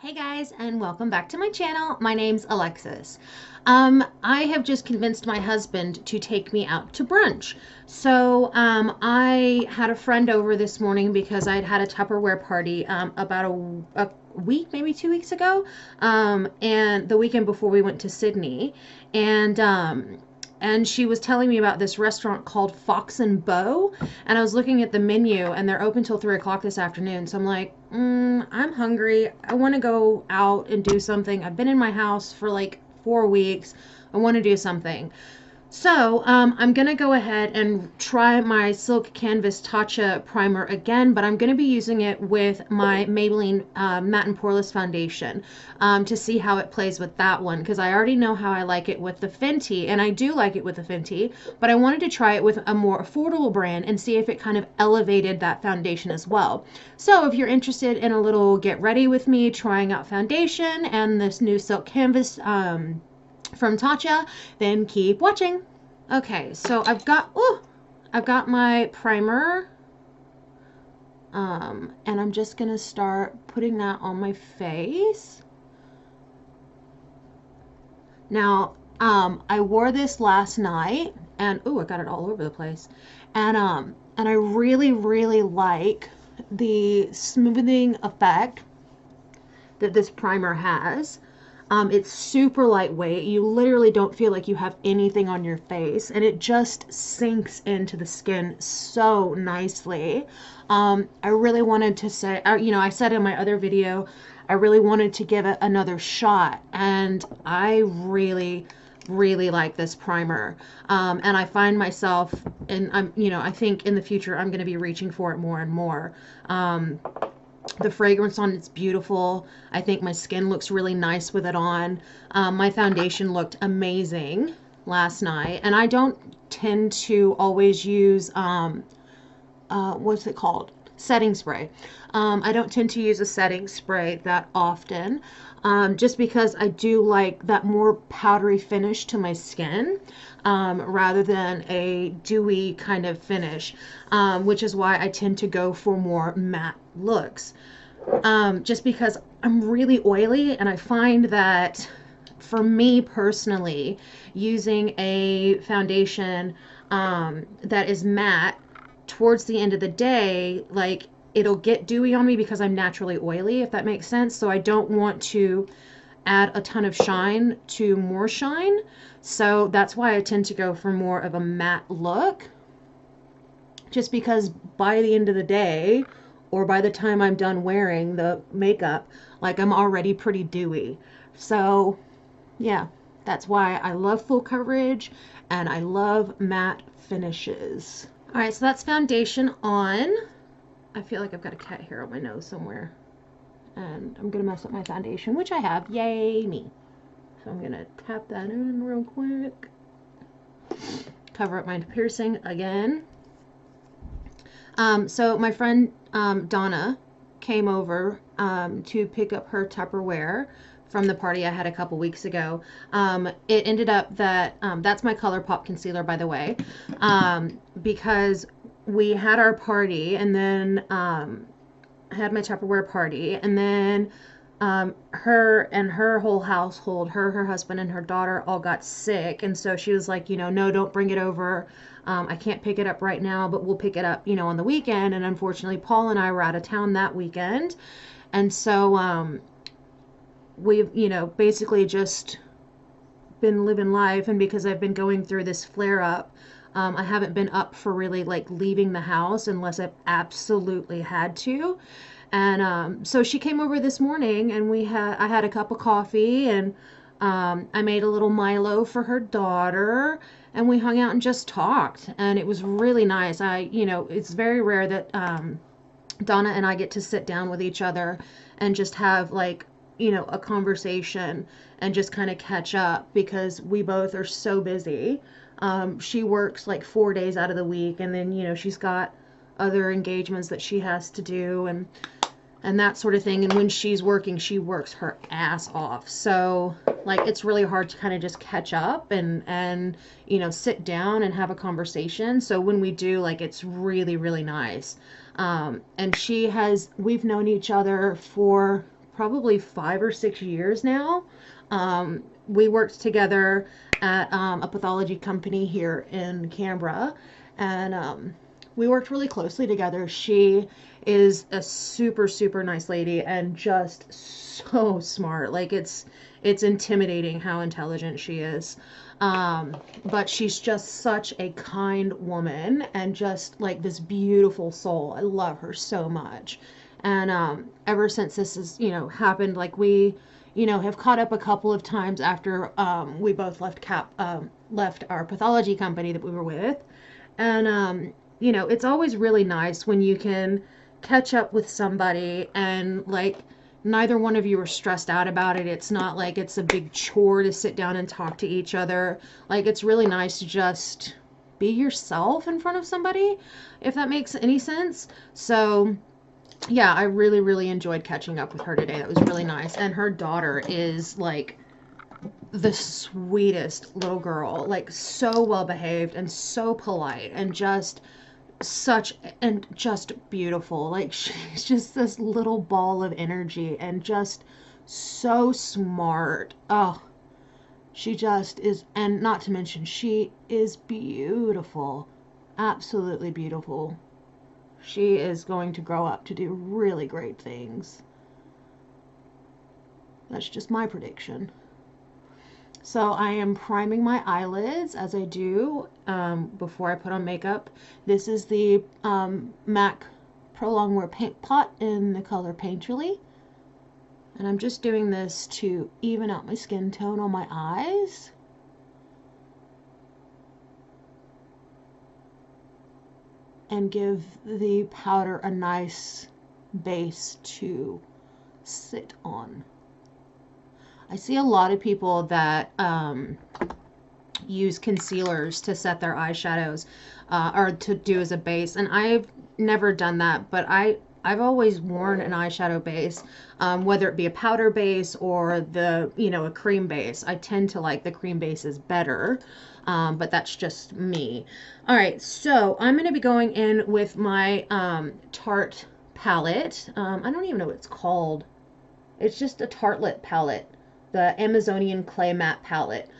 Hey guys, and welcome back to my channel. My name's Alexis. I have just convinced my husband to take me out to brunch. So I had a friend over this morning because I'd had a Tupperware party about a week, maybe 2 weeks ago, and the weekend before we went to Sydney. And she was telling me about this restaurant called Fox and Bow, and I was looking at the menu, and they're open till 3 o'clock this afternoon. So I'm like, I'm hungry. I want to go out and do something. I've been in my house for like 4 weeks. I want to do something. So I'm going to go ahead and try my Silk Canvas Tatcha primer again, but I'm going to be using it with my Maybelline Matte and Poreless Foundation to see how it plays with that one, because I already know how I like it with the Fenty, and I do like it with the Fenty, but I wanted to try it with a more affordable brand and see if it kind of elevated that foundation as well. So if you're interested in a little get ready with me trying out foundation and this new Silk Canvas from Tatcha, then keep watching. Okay, so I've got my primer, and I'm just gonna start putting that on my face. Now, I wore this last night, and I got it all over the place, and I really like the smoothing effect that this primer has. It's super lightweight. You literally don't feel like you have anything on your face, and it just sinks into the skin so nicely. I really wanted to say, I said in my other video, I really wanted to give it another shot, and I really like this primer. And I find myself, and I think in the future I'm going to be reaching for it more and more. The fragrance on it's beautiful. I think my skin looks really nice with it on. My foundation looked amazing last night, and I don't tend to always use what's it called? Setting spray. I don't tend to use a setting spray that often, just because I do like that more powdery finish to my skin, rather than a dewy kind of finish, which is why I tend to go for more matte looks, just because I'm really oily, and I find that for me personally, using a foundation that is matte towards the end of the day, like, it'll get dewy on me because I'm naturally oily, if that makes sense. So I don't want to add a ton of shine to more shine. So that's why I tend to go for more of a matte look, just because by the end of the day, or by the time I'm done wearing the makeup, like, I'm already pretty dewy. So yeah, that's why I love full coverage and I love matte finishes. All right, so that's foundation on. I feel like I've got a cat hair on my nose somewhere, and I'm gonna mess up my foundation, which I have. Yay me. So I'm gonna tap that in real quick, cover up my piercing again. So my friend Donna came over to pick up her Tupperware from the party I had a couple weeks ago. It ended up that that's my ColourPop concealer, by the way, because we had our party, and then I had my Tupperware party, and then her and her whole household, her husband, and her daughter all got sick, and so she was like, no, don't bring it over. I can't pick it up right now, but we'll pick it up, on the weekend. And unfortunately, Paul and I were out of town that weekend, and so we've, basically just been living life. And because I've been going through this flare up, I haven't been up for really like leaving the house unless I've absolutely had to. And so she came over this morning, and I had a cup of coffee, and I made a little Milo for her daughter, and we hung out and just talked, and it was really nice. It's very rare that Donna and I get to sit down with each other and just have, like, a conversation and just kind of catch up, because we both are so busy. She works like 4 days out of the week, and then, she's got other engagements that she has to do, and that sort of thing. And when she's working, she works her ass off. So, like, it's really hard to kind of just catch up and sit down and have a conversation. So when we do, like, it's really nice. And we've known each other for probably 5 or 6 years now. We worked together at a pathology company here in Canberra, and we worked really closely together. She is a super, super nice lady and just so smart. Like it's intimidating how intelligent she is. But she's just such a kind woman and just like this beautiful soul. I love her so much. And ever since this has, happened, like we, have caught up a couple of times after we both left our pathology company that we were with. And it's always really nice when you can catch up with somebody and like neither one of you are stressed out about it. It's not like it's a big chore to sit down and talk to each other. Like it's really nice to just be yourself in front of somebody, if that makes any sense. So yeah, I really, really enjoyed catching up with her today. That was really nice. And her daughter is like the sweetest little girl, like so well behaved and so polite and just beautiful. Like she's just this little ball of energy and just so smart. Oh, she just is. And not to mention, she is beautiful. Absolutely beautiful. She is going to grow up to do really great things. That's just my prediction. So I am priming my eyelids as I do before I put on makeup. This is the MAC Pro Longwear Paint Pot in the color Painterly. And I'm just doing this to even out my skin tone on my eyes. And give the powder a nice base to sit on. I see a lot of people that use concealers to set their eyeshadows or to do as a base, and I've never done that, but I've always worn an eyeshadow base, whether it be a powder base or a cream base. I tend to like the cream bases better, but that's just me. All right, so I'm going to be going in with my Tarte palette. I don't even know what it's called. It's just a Tartelette palette, the Amazonian Clay Matte palette.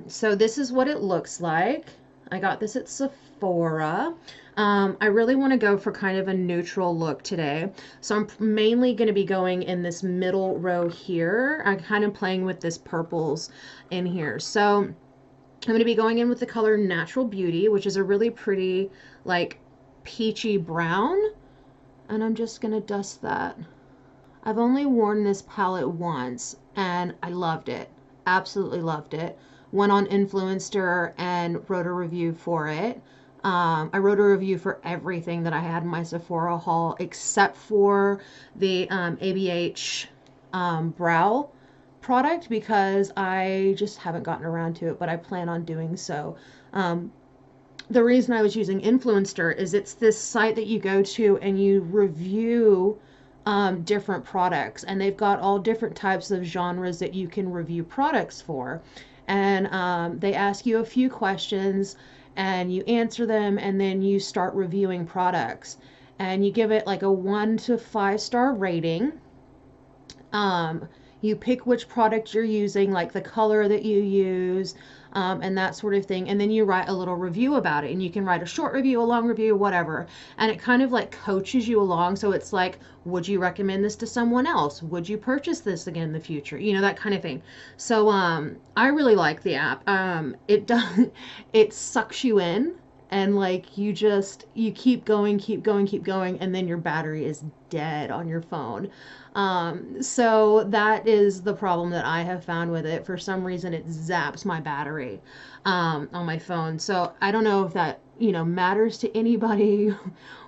So this is what it looks like. I got this at Sephora. I really want to go for kind of a neutral look today. So I'm mainly going to be going in this middle row here. I'm kind of playing with this purples in here. So I'm going to be going in with the color Natural Beauty, which is a really pretty, like, peachy brown. And I'm just going to dust that. I've only worn this palette once, and I loved it. Absolutely loved it. Went on Influencer and wrote a review for it. I wrote a review for everything that I had in my Sephora haul except for the ABH brow product because I just haven't gotten around to it, but I plan on doing so. The reason I was using Influencer is it's this site that you go to and you review different products, and they've got all different types of genres that you can review products for. And they ask you a few questions and you answer them, and then you start reviewing products and you give it like a 1 to 5 star rating. You pick which product you're using, like the color that you use, and that sort of thing. And then you write a little review about it, and you can write a short review, a long review, whatever. And it kind of like coaches you along. So it's like, would you recommend this to someone else? Would you purchase this again in the future? That kind of thing. So I really like the app. It sucks you in. And like you keep going, and then your battery is dead on your phone. So that is the problem that I have found with it. For some reason, it zaps my battery on my phone. So I don't know if that matters to anybody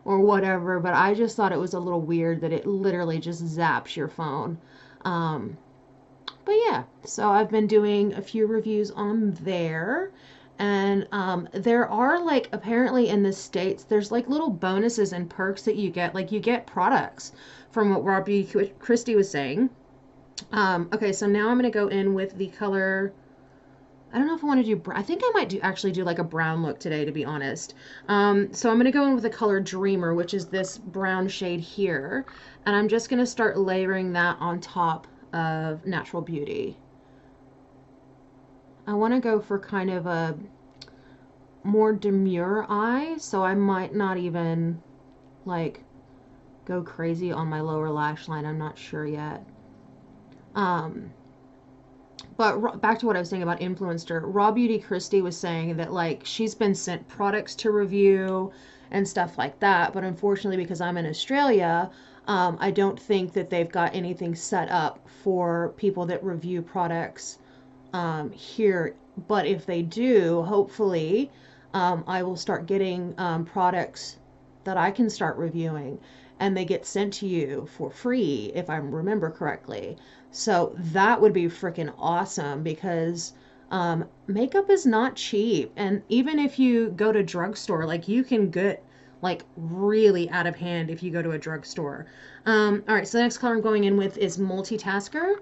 or whatever, but I just thought it was a little weird that it literally just zaps your phone. But yeah, so I've been doing a few reviews on there. And there are, like, apparently in the States, there's like little bonuses and perks that you get. Like you get products from what Robbie Christie was saying. Okay, so now I'm going to go in with the color I don't know if I want to do, I think I might actually do like a brown look today, to be honest. So I'm going to go in with the color Dreamer, which is this brown shade here. And I'm just going to start layering that on top of Natural Beauty. I want to go for kind of a more demure eye, so I might not even like go crazy on my lower lash line. I'm not sure yet. Um, But back to what I was saying about influencer, Raw Beauty Christie was saying that like she's been sent products to review and stuff like that. But unfortunately, because I'm in Australia, I don't think that they've got anything set up for people that review products here. But if they do, hopefully, I will start getting products that I can start reviewing and they get sent to you for free if I remember correctly. So that would be freaking awesome because makeup is not cheap. And even if you go to drugstore, like you can get like really out of hand if you go to a drugstore. All right, so the next color I'm going in with is Multitasker.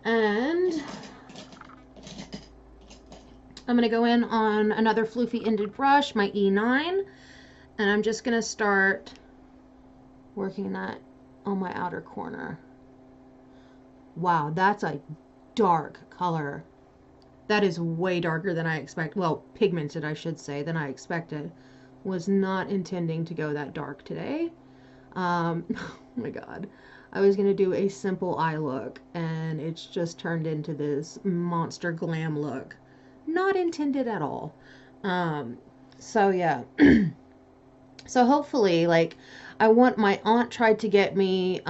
And I'm going to go in on another floofy ended brush, my E9, and I'm just going to start working that on my outer corner. Wow, that's a dark color. That is way darker than I expected. Well, pigmented, I should say, than I expected. Was not intending to go that dark today. Oh my God. I was going to do a simple eye look, and it's just turned into this monster glam look. Not intended at all. So yeah. So hopefully, like, I want, my aunt tried to get me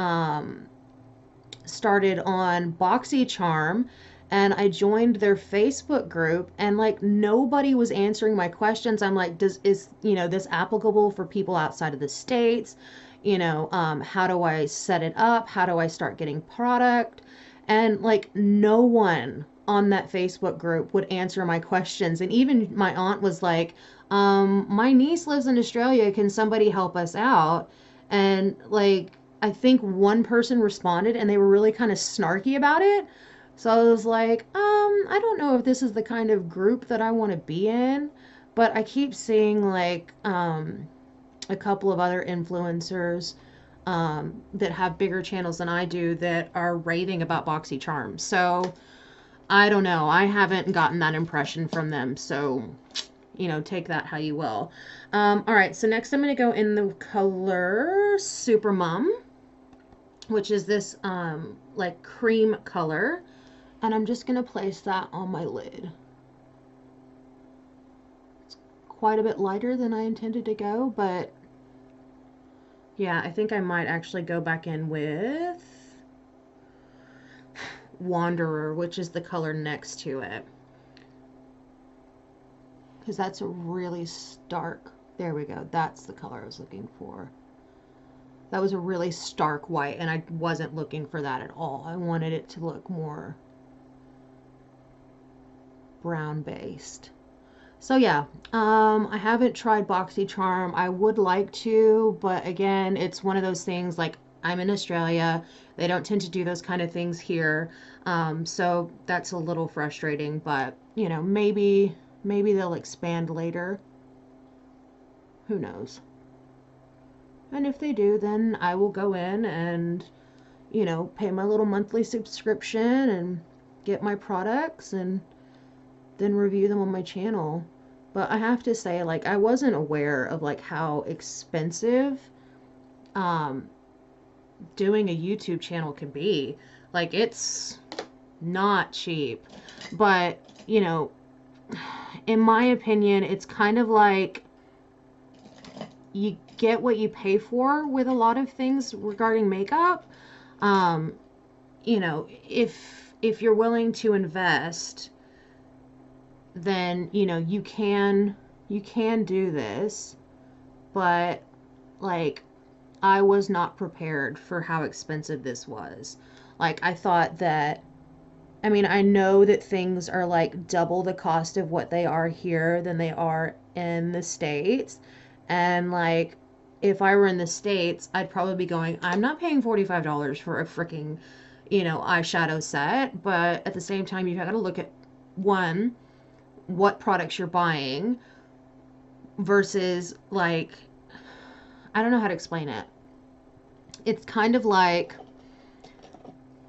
started on BoxyCharm, and I joined their Facebook group, and like nobody was answering my questions. I'm like, is this applicable for people outside of the States? How do I set it up? How do I start getting product? And like no one on that Facebook group would answer my questions. And even my aunt was like, my niece lives in Australia. Can somebody help us out? And like, I think one person responded and they were really kind of snarky about it. So I was like, I don't know if this is the kind of group that I want to be in, but I keep seeing like, a couple of other influencers that have bigger channels than I do that are raving about BoxyCharm. So I don't know. I haven't gotten that impression from them. So, take that how you will. All right. So next I'm going to go in the color Super Mum, which is this like cream color. And I'm just going to place that on my lid. It's quite a bit lighter than I intended to go, but yeah, I think I might actually go back in with Wanderer, which is the color next to it. Because that's a really stark, there we go, that's the color I was looking for. That was a really stark white, and I wasn't looking for that at all. I wanted it to look more brown based. So yeah, I haven't tried BoxyCharm. I would like to, but again, it's one of those things like I'm in Australia. They don't tend to do those kind of things here. So that's a little frustrating, but maybe they'll expand later. Who knows? And if they do, then I will go in and, pay my little monthly subscription and get my products and then review them on my channel. But I have to say, like, I wasn't aware of like how expensive doing a YouTube channel can be. Like, it's not cheap. But, in my opinion, it's kind of like you get what you pay for with a lot of things regarding makeup. If you're willing to invest, then you can do this, but like I was not prepared for how expensive this was. Like, I thought that, I know that things are like double the cost of what they are here than they are in the States, and like if I were in the States, I'd probably be going, I'm not paying $45 for a freaking eyeshadow set. But at the same time, you got to look at one, what products you're buying versus like, I don't know how to explain it. It's kind of like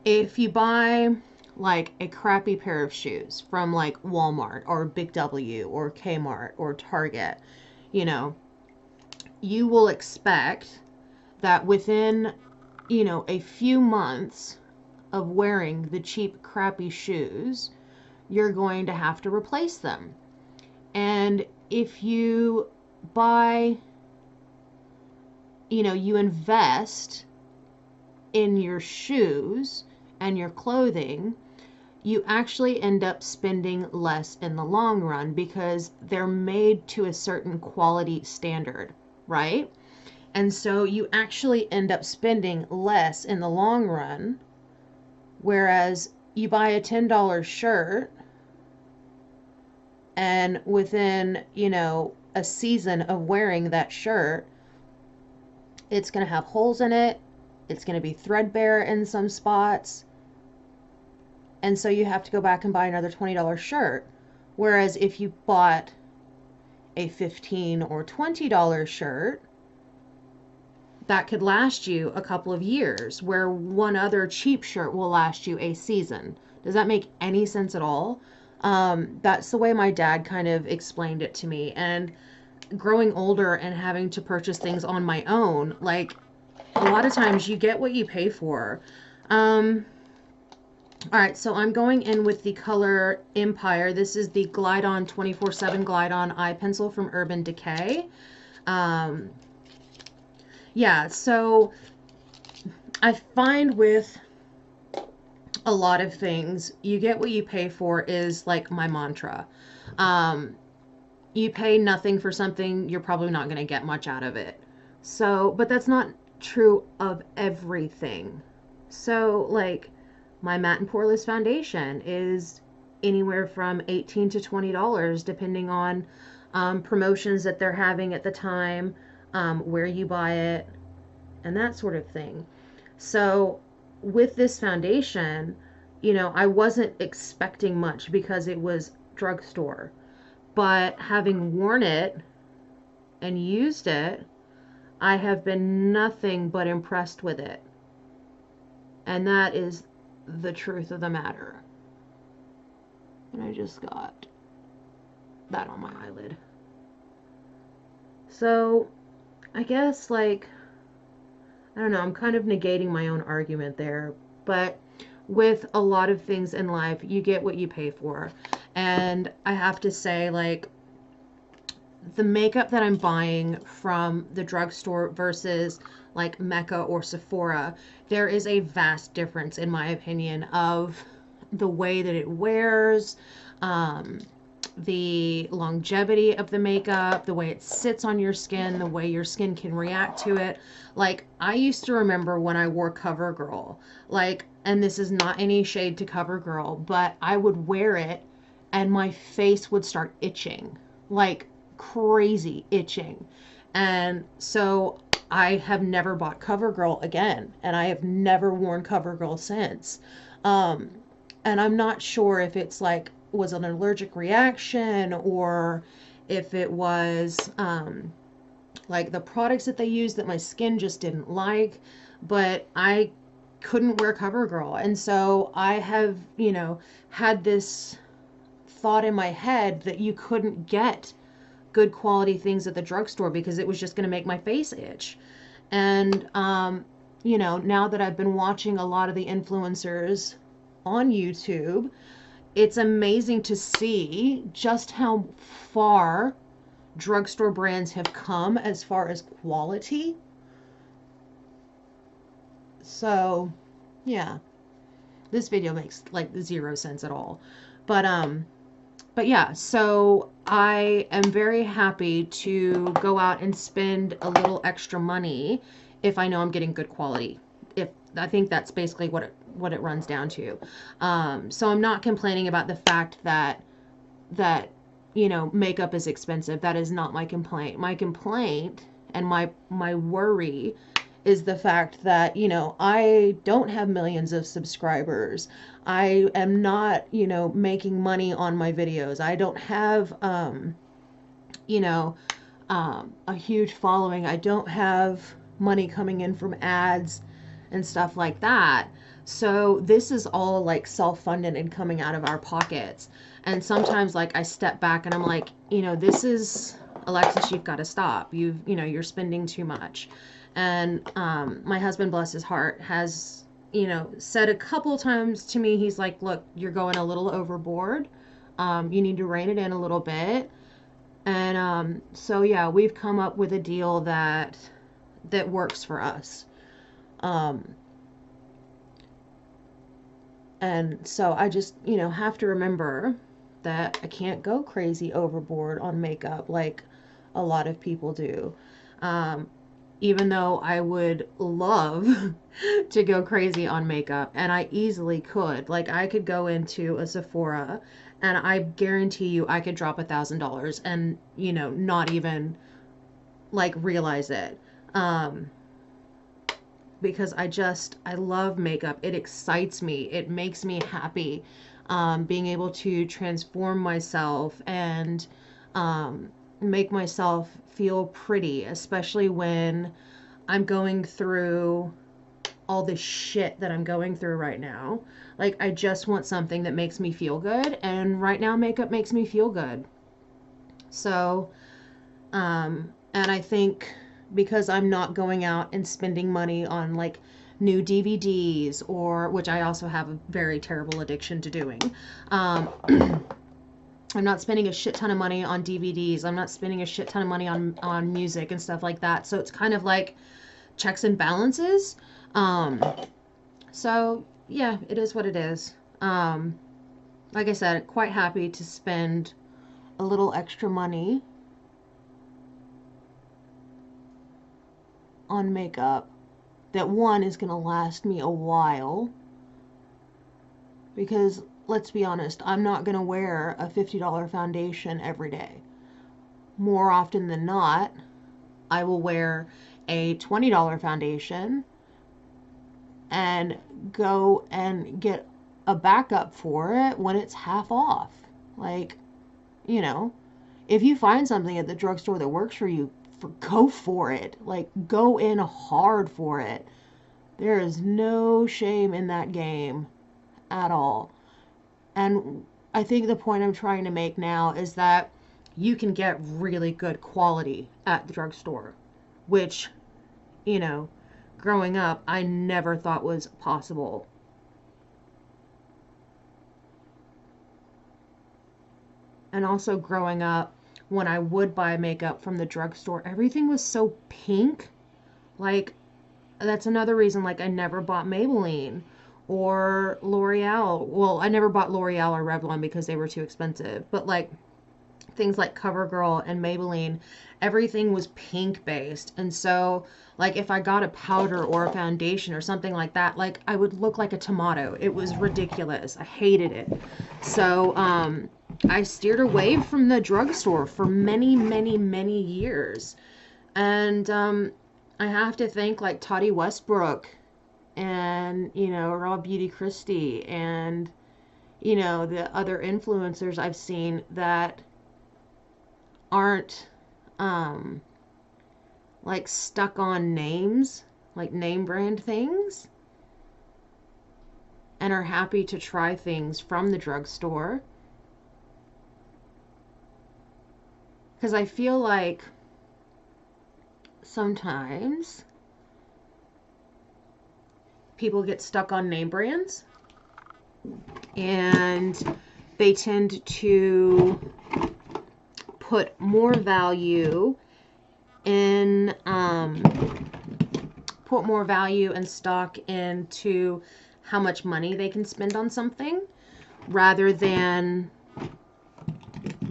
if you buy like a crappy pair of shoes from like Walmart or Big W or Kmart or Target, you know, you will expect that within, you know, a few months of wearing the cheap, crappy shoes, you're going to have to replace them. And if you buy, you know, you invest in your shoes and your clothing, you actually end up spending less in the long run because they're made to a certain quality standard, right? And so you actually end up spending less in the long run, whereas you buy a $10 shirt and within, you know, a season of wearing that shirt, it's going to have holes in it. It's going to be threadbare in some spots. And so you have to go back and buy another $20 shirt. Whereas if you bought a $15 or $20 shirt, that could last you a couple of years, where one other cheap shirt will last you a season. Does that make any sense at all? That's the way my dad kind of explained it to me. And growing older and having to purchase things on my own, like a lot of times you get what you pay for. All right, so I'm going in with the color Empire. This is the Glide On 24/7 Glide On Eye Pencil from Urban Decay. Yeah, so I find with a lot of things, you get what you pay for is like my mantra. You pay nothing for something, you're probably not going to get much out of it. So, but that's not true of everything. So, like, my matte and poreless foundation is anywhere from $18 to $20, depending on promotions that they're having at the time, where you buy it, and that sort of thing. So with this foundation, you know, I wasn't expecting much because it was drugstore. But having worn it and used it, I have been nothing but impressed with it. And that is the truth of the matter. And I just got that on my eyelid. So I guess, like, I don't know, I'm kind of negating my own argument there, but with a lot of things in life, you get what you pay for. And I have to say, like, the makeup that I'm buying from the drugstore versus like Mecca or Sephora, there is a vast difference, in my opinion, of the way that it wears, the longevity of the makeup, the way it sits on your skin, the way your skin can react to it. Like, I used to remember when I wore CoverGirl, like, and this is not any shade to CoverGirl, but I would wear it and my face would start itching, like crazy itching. And so I have never bought CoverGirl again, and I have never worn CoverGirl since. And I'm not sure if it's like, was an allergic reaction, or if it was like the products that they used that my skin just didn't like, but I couldn't wear CoverGirl. And so I have, you know, had this thought in my head that you couldn't get good quality things at the drugstore because it was just going to make my face itch. And, you know, now that I've been watching a lot of the influencers on YouTube, it's amazing to see just how far drugstore brands have come as far as quality. So, yeah, this video makes like 0 sense at all. But yeah, so I am very happy to go out and spend a little extra money if I know I'm getting good quality. If I think that's basically what it runs down to. So I'm not complaining about the fact that you know, makeup is expensive. That is not my complaint. My complaint and my worry is the fact that, I don't have millions of subscribers. I am not, making money on my videos. I don't have, you know, a huge following. I don't have money coming in from ads and stuff like that. So this is all like self-funded and coming out of our pockets. And sometimes like I step back and I'm like, this is Alexis, you've got to stop. You're spending too much. And my husband, bless his heart, has said a couple times to me, he's like, look, you're going a little overboard. You need to rein it in a little bit. And so yeah, we've come up with a deal that works for us. Um, and so I just, have to remember that I can't go crazy overboard on makeup like a lot of people do. Um, Even though I would love to go crazy on makeup, and I easily could. Like, I could go into a Sephora and I guarantee you I could drop $1,000 and, not even like realize it. Um, because I love makeup. It excites me. It makes me happy. Being able to transform myself and make myself feel pretty, especially when I'm going through all this shit that I'm going through right now. Like, I just want something that makes me feel good, and right now makeup makes me feel good. So, and I think because I'm not going out and spending money on like new DVDs, or which I also have a very terrible addiction to doing. Um, I'm not spending a shit ton of money on DVDs. I'm not spending a shit ton of money on music and stuff like that. So it's kind of like checks and balances. Um, so yeah, it is what it is. Like I said, quite happy to spend a little extra money on makeup that, one, is going to last me a while, because let's be honest, I'm not going to wear a $50 foundation every day. More often than not, I will wear a $20 foundation and go and get a backup for it when it's half off. Like, if you find something at the drugstore that works for you, go for it. Like, go in hard for it. There is no shame in that game at all. And I think the point I'm trying to make now is that you can get really good quality at the drugstore, which, growing up, I never thought was possible. And also growing up, when I would buy makeup from the drugstore, everything was so pink. Like, that's another reason, like, I never bought Maybelline or L'Oreal. Well, I never bought L'Oreal or Revlon because they were too expensive. But, like, things like CoverGirl and Maybelline, everything was pink based. And so, like, if I got a powder or a foundation or something like that, like, I would look like a tomato. It was ridiculous. I hated it. So, I steered away from the drugstore for many, many, many years. And, I have to thank like Toddy Westbrook and, Raw Beauty Christie and, the other influencers I've seen that aren't, like stuck on names, like name brand things, and are happy to try things from the drugstore. Because I feel like sometimes people get stuck on name brands and they tend to put more value in put more value and stock into how much money they can spend on something rather than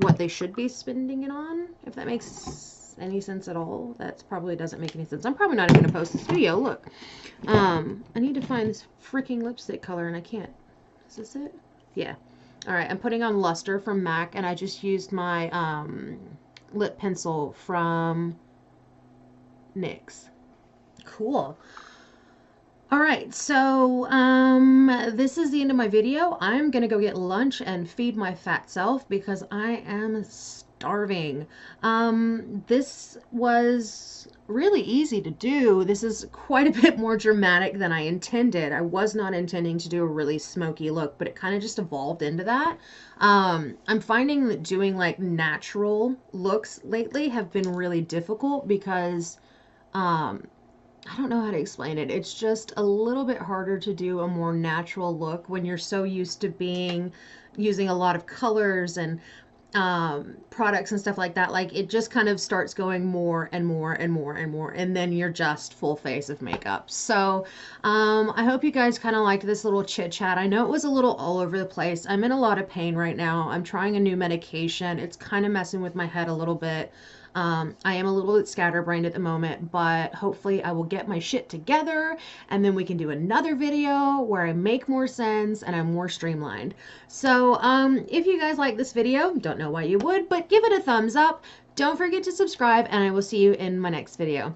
what they should be spending it on, if that makes any sense at all. That probably doesn't make any sense. I'm probably not even going to post this video. Look, I need to find this freaking lipstick color and I can't. Is this it? Yeah. All right, I'm putting on Luster from MAC, and I just used my lip pencil from NYX. Cool. All right, so this is the end of my video. I'm gonna go get lunch and feed my fat self because I am starving. This was really easy to do. This is quite a bit more dramatic than I intended. I was not intending to do a really smoky look, but it kind of just evolved into that. I'm finding that doing like natural looks lately have been really difficult because um, I don't know how to explain it. It's just a little bit harder to do a more natural look when you're so used to being using a lot of colors and products and stuff like that. Like it just kind of starts going more and more and more and more, and then you're just full face of makeup. So I hope you guys kind of liked this little chit chat. I know it was a little all over the place. I'm in a lot of pain right now. I'm trying a new medication. It's kind of messing with my head a little bit. I am a little bit scatterbrained at the moment, but hopefully I will get my shit together and then we can do another video where I make more sense and I'm more streamlined. So if you guys like this video, don't know why you would, but give it a thumbs up. Don't forget to subscribe and I will see you in my next video.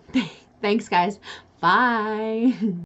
Thanks guys. Bye.